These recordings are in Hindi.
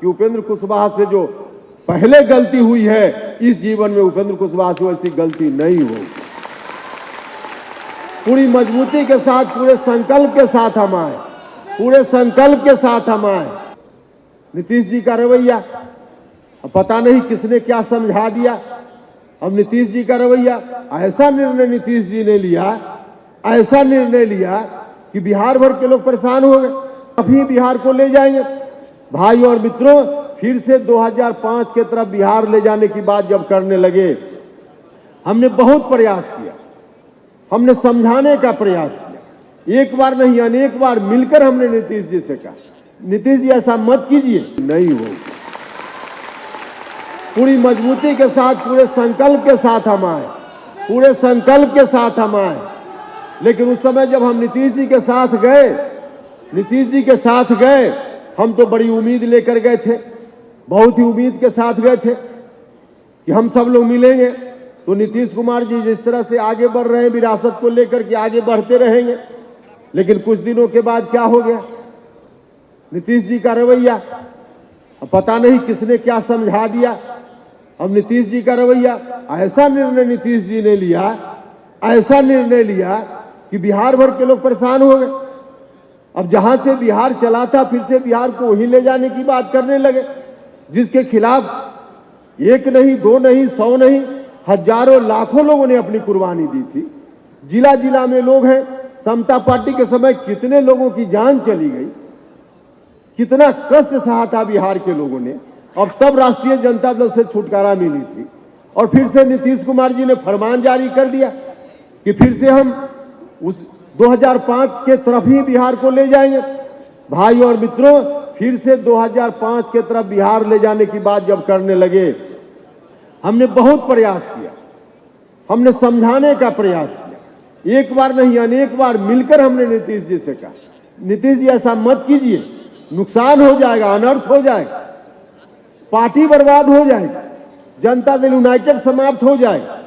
कि उपेंद्र कुशवाहा से जो पहले गलती हुई है, इस जीवन में उपेंद्र कुशवाहा से वैसी गलती नहीं हो। पूरी मजबूती के साथ, पूरे संकल्प के साथ हम आए, पूरे संकल्प के साथ हम आए। नीतीश जी का रवैया पता नहीं किसने क्या समझा दिया। अब नीतीश जी का रवैया, ऐसा निर्णय नीतीश जी ने लिया, ऐसा निर्णय लिया कि बिहार भर के लोग परेशान हो गए। अभी बिहार को ले जाएंगे। भाई और मित्रों, फिर से 2005 के तरफ बिहार ले जाने की बात जब करने लगे, हमने बहुत प्रयास किया, हमने समझाने का प्रयास किया। एक बार नहीं, अनेक बार मिलकर हमने नीतीश जी से कहा, नीतीश जी ऐसा मत कीजिए, नहीं हो। पूरी मजबूती के साथ, पूरे संकल्प के साथ हम आए, पूरे संकल्प के साथ हम आए। लेकिन उस समय जब हम नीतीश जी के साथ गए, नीतीश जी के साथ गए, हम तो बड़ी उम्मीद लेकर गए थे, बहुत ही उम्मीद के साथ गए थे कि हम सब लोग मिलेंगे तो नीतीश कुमार जी जिस तरह से आगे बढ़ रहे हैं विरासत को लेकर के आगे बढ़ते रहेंगे। लेकिन कुछ दिनों के बाद क्या हो गया, नीतीश जी का रवैया पता नहीं किसने क्या समझा दिया। अब नीतीश जी का रवैया, ऐसा निर्णय नीतीश जी ने लिया, ऐसा निर्णय लिया कि बिहार भर के लोग परेशान हो गए। अब जहां से बिहार चला था, फिर से बिहार को वहीं ले जाने की बात करने लगे, जिसके खिलाफ एक नहीं, दो नहीं, 100 नहीं, हजारों लाखों लोगों ने अपनी कुर्बानी दी थी। जिला जिला में लोग हैं। समता पार्टी के समय कितने लोगों की जान चली गई, कितना कष्ट सहा था बिहार के लोगों ने। अब तब राष्ट्रीय जनता दल से छुटकारा मिली थी और फिर से नीतीश कुमार जी ने फरमान जारी कर दिया कि फिर से हम उस 2005 के तरफ ही बिहार को ले जाएंगे। भाई और मित्रों, फिर से 2005 के तरफ बिहार ले जाने की बात जब करने लगे, हमने बहुत प्रयास किया, हमने समझाने का प्रयास किया। एक बार नहीं, अनेक बार मिलकर हमने नीतीश जी से कहा, नीतीश जी ऐसा मत कीजिए, नुकसान हो जाएगा, अनर्थ हो जाएगा, पार्टी बर्बाद हो जाएगी, जनता दल यूनाइटेड समाप्त हो जाएगा।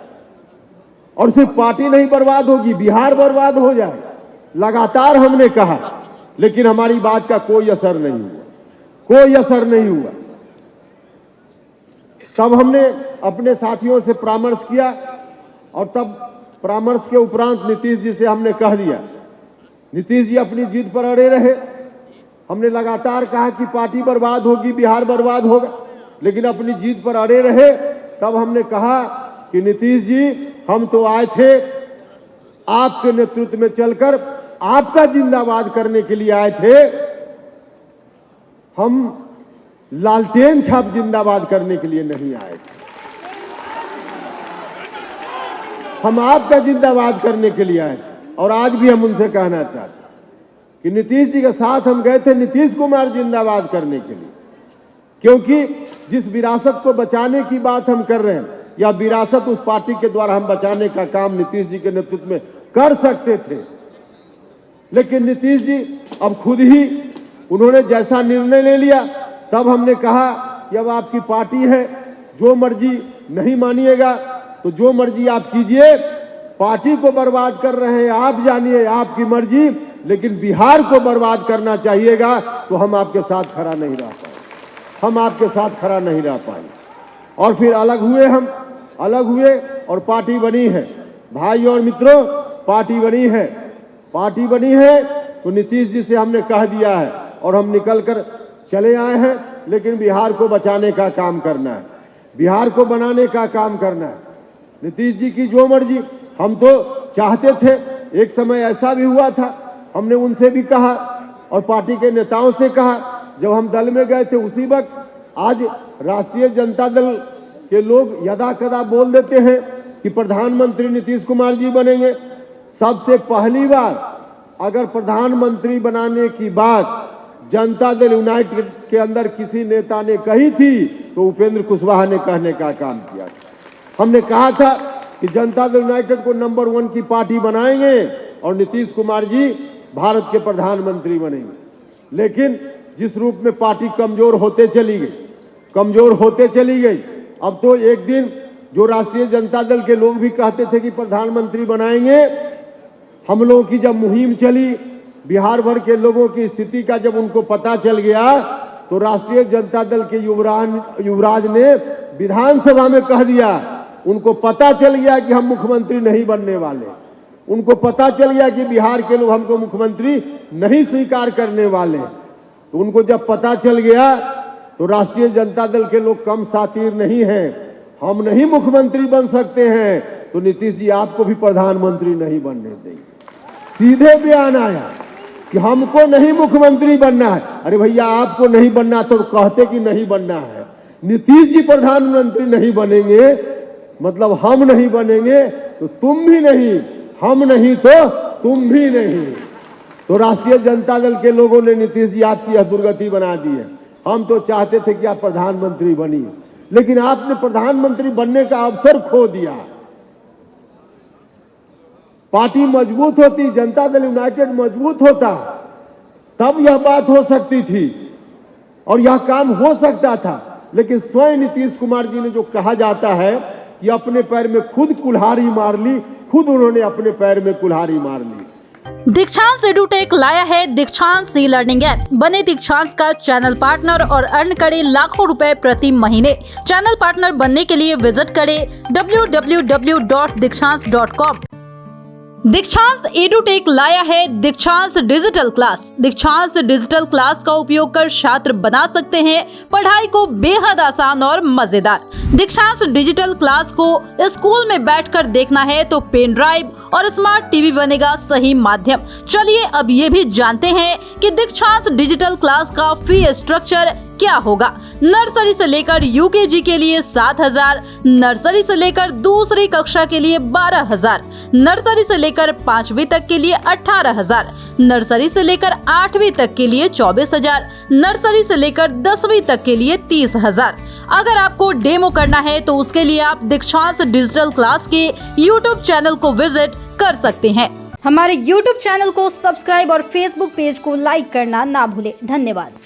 और सिर्फ पार्टी नहीं बर्बाद होगी, बिहार बर्बाद हो जाएगा। लगातार हमने कहा, लेकिन हमारी बात का कोई असर नहीं हुआ, कोई असर नहीं हुआ। तब हमने अपने साथियों से परामर्श किया और तब परामर्श के उपरांत नीतीश जी से हमने कह दिया। नीतीश जी अपनी जीत पर अड़े रहे। हमने लगातार कहा कि पार्टी बर्बाद होगी, बिहार बर्बाद होगा, लेकिन अपनी जीत पर अड़े रहे। तब हमने कहा कि नीतीश जी, हम तो आए थे आपके नेतृत्व में चलकर आपका जिंदाबाद करने के लिए आए थे, हम लालटेन छाप जिंदाबाद करने के लिए नहीं आए थे। हम आपका जिंदाबाद करने के लिए आए थे। और आज भी हम उनसे कहना चाहते हैं कि नीतीश जी के साथ हम गए थे नीतीश कुमार जिंदाबाद करने के लिए, क्योंकि जिस विरासत को बचाने की बात हम कर रहे हैं, या विरासत उस पार्टी के द्वारा हम बचाने का काम नीतीश जी के नेतृत्व में कर सकते थे। लेकिन नीतीश जी अब खुद ही उन्होंने जैसा निर्णय ले लिया, तब हमने कहा कि अब आपकी पार्टी है, जो मर्जी नहीं मानिएगा तो जो मर्जी आप कीजिए, पार्टी को बर्बाद कर रहे हैं आप जानिए, आपकी मर्जी, लेकिन बिहार को बर्बाद करना चाहिएगा तो हम आपके साथ खड़ा नहीं रह पाएंगे, हम आपके साथ खड़ा नहीं रह पाएंगे। और फिर अलग हुए, हम अलग हुए और पार्टी बनी है। भाई और मित्रों, पार्टी बनी है, पार्टी बनी है तो नीतीश जी से हमने कह दिया है और हम निकलकर चले आए हैं। लेकिन बिहार को बचाने का काम करना है, बिहार को बनाने का काम करना है। नीतीश जी की जो मर्जी, हम तो चाहते थे, एक समय ऐसा भी हुआ था, हमने उनसे भी कहा और पार्टी के नेताओं से कहा, जब हम दल में गए थे उसी वक्त। आज राष्ट्रीय जनता दल के लोग यदा कदा बोल देते हैं कि प्रधानमंत्री नीतीश कुमार जी बनेंगे। सबसे पहली बार अगर प्रधानमंत्री बनाने की बात जनता दल यूनाइटेड के अंदर किसी नेता ने कही थी तो उपेंद्र कुशवाहा ने कहने का काम किया था। हमने कहा था कि जनता दल यूनाइटेड को नंबर 1 की पार्टी बनाएंगे और नीतीश कुमार जी भारत के प्रधानमंत्री बनेंगे। लेकिन जिस रूप में पार्टी कमजोर होते चली गई, कमजोर होते चली गई, अब तो एक दिन जो राष्ट्रीय जनता दल के लोग भी कहते थे कि प्रधानमंत्री बनाएंगे, हम लोगों की जब मुहिम चली, बिहार भर के लोगों की स्थिति का जब उनको पता चल गया, तो राष्ट्रीय जनता दल के युवराज ने विधानसभा में कह दिया, उनको पता चल गया कि हम मुख्यमंत्री नहीं बनने वाले, उनको पता चल गया कि बिहार के लोग हमको मुख्यमंत्री नहीं स्वीकार करने वाले। तो उनको जब पता चल गया तो राष्ट्रीय जनता दल के लोग कम सातिर नहीं हैं, हम नहीं मुख्यमंत्री बन सकते हैं, तो नीतीश जी आपको भी प्रधानमंत्री नहीं बनने देंगे। सीधे बयान आया कि हमको नहीं मुख्यमंत्री बनना है। अरे भैया, आपको नहीं बनना तो कहते कि नहीं बनना है। नीतीश जी प्रधानमंत्री नहीं बनेंगे मतलब हम नहीं बनेंगे तो तुम भी नहीं, हम नहीं तो तुम भी नहीं। तो राष्ट्रीय जनता दल के लोगों ने नीतीश जी आपकी यह दुर्गति बना दी है। हम तो चाहते थे कि आप प्रधानमंत्री बनिए, लेकिन आपने प्रधानमंत्री बनने का अवसर खो दिया। पार्टी मजबूत होती, जनता दल यूनाइटेड मजबूत होता, तब यह बात हो सकती थी और यह काम हो सकता था। लेकिन स्वयं नीतीश कुमार जी ने जो कहा जाता है कि अपने पैर में खुद कुल्हाड़ी मार ली, खुद उन्होंने अपने पैर में कुल्हाड़ी मार ली। दीक्षांत एडुटेक लाया है दीक्षांत सी लर्निंग ऐप। बने दीक्षांत का चैनल पार्टनर और अर्न करे लाखों रुपए प्रति महीने। चैनल पार्टनर बनने के लिए विजिट करें www.dikshans.com। दीक्षांत एडुटेक लाया है दीक्षांत डिजिटल क्लास। दीक्षांत डिजिटल क्लास का उपयोग कर छात्र बना सकते हैं पढ़ाई को बेहद आसान और मजेदार। दीक्षांत डिजिटल क्लास को स्कूल में बैठकर देखना है तो पेन ड्राइव और स्मार्ट टीवी बनेगा सही माध्यम। चलिए अब ये भी जानते हैं कि दीक्षांत डिजिटल क्लास का फी स्ट्रक्चर क्या होगा। नर्सरी से लेकर यूकेजी के लिए 7,000, नर्सरी से लेकर दूसरी कक्षा के लिए 12,000, नर्सरी से लेकर 5वीं तक के लिए 18,000, नर्सरी से लेकर 8वीं तक के लिए 24,000, नर्सरी से लेकर 10वीं तक के लिए 30,000। अगर आपको डेमो करना है तो उसके लिए आप दीक्षांत डिजिटल क्लास के यूट्यूब चैनल को विजिट कर सकते हैं। हमारे यूट्यूब चैनल को सब्सक्राइब और फेसबुक पेज को लाइक करना ना भूले। धन्यवाद।